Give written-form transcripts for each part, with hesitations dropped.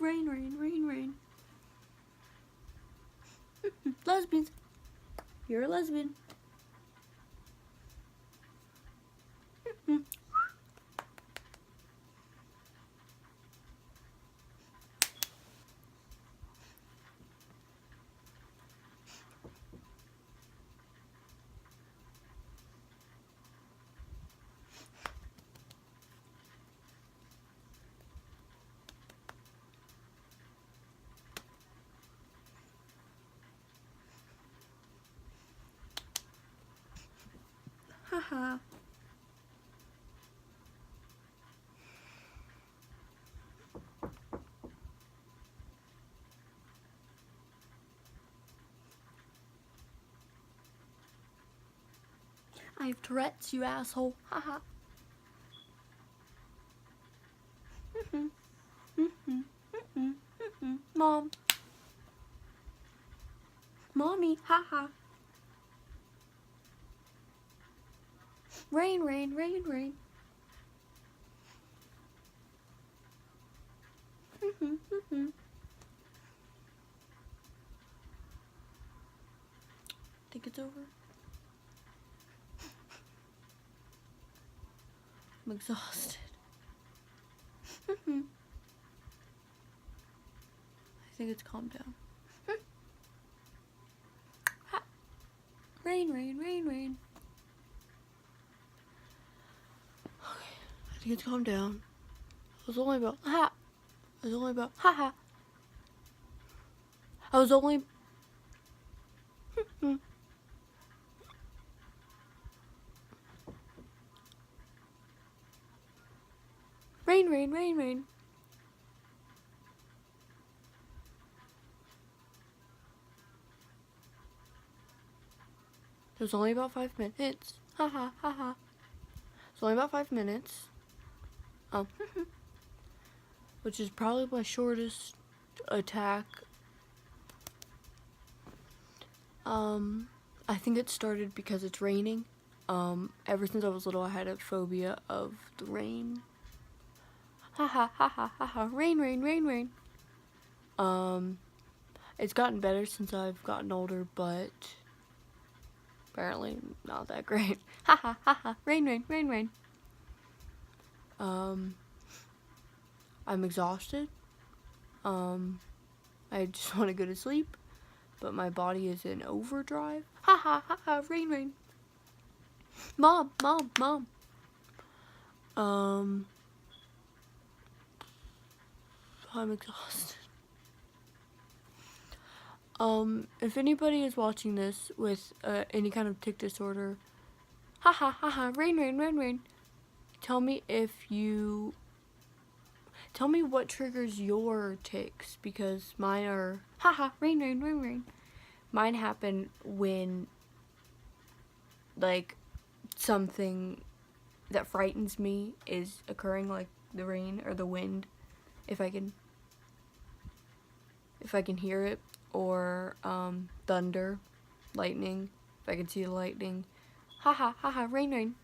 Rain, rain, rain, rain. Lesbians. You're a lesbian. Haha. I have Tourette's, you asshole. Haha. Mom. Mommy. Haha. Rain, rain, rain, rain. Think it's over? I'm exhausted. I think it's calmed down. Rain, rain, rain, rain. Okay, I think it's calmed down. It was only about ha. It was only about haha. I was only. Rain, rain, rain, rain. It was only about 5 minutes. Haha, haha. It's only about 5 minutes. Which is probably my shortest attack. I think it started because it's raining. Ever since I was little, I had a phobia of the rain. Haha, haha, haha. Rain, rain, rain, rain. It's gotten better since I've gotten older, but apparently not that great. Haha, haha. Rain, rain, rain, rain. I'm exhausted. I just want to go to sleep, but my body is in overdrive. Ha ha ha ha, rain, rain. Mom, mom, mom. I'm exhausted. If anybody is watching this with any kind of tic disorder, ha ha ha ha, rain, rain, rain, rain. Tell me what triggers your tics, because mine are haha, rain, rain, rain, rain. Mine happen when, like, something that frightens me is occurring, like the rain or the wind, if I can hear it, or thunder, lightning, if I can see the lightning. Haha, haha, rain, rain.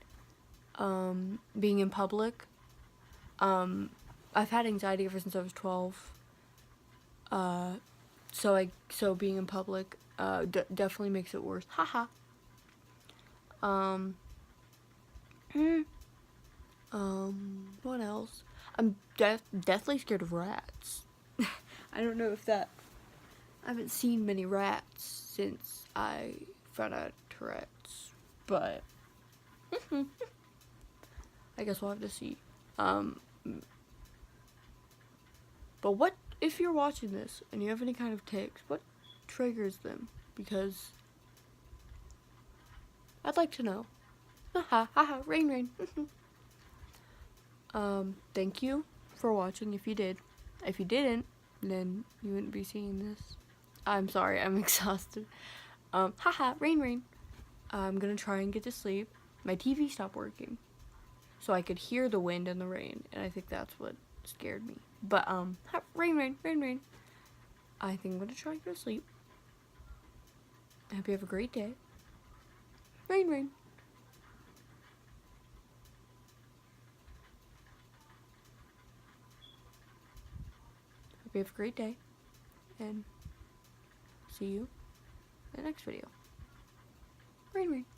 Being in public. I've had anxiety ever since I was 12. So being in public definitely makes it worse. Haha. What else? I'm deathly scared of rats. I don't know if that. I haven't seen many rats since I found out Tourette's, but I guess we'll have to see. But what if you're watching this and you have any kind of tics? What triggers them? Because I'd like to know. Haha, haha, rain, rain. Thank you for watching if you did. If you didn't, then you wouldn't be seeing this. I'm sorry, I'm exhausted. Haha, rain, rain. I'm gonna try and get to sleep. My TV stopped working, so I could hear the wind and the rain, and I think that's what scared me. But, rain, rain, rain, rain. I think I'm gonna try and go to sleep. I hope you have a great day. Rain, rain. Hope you have a great day. And see you in the next video. Rain, rain.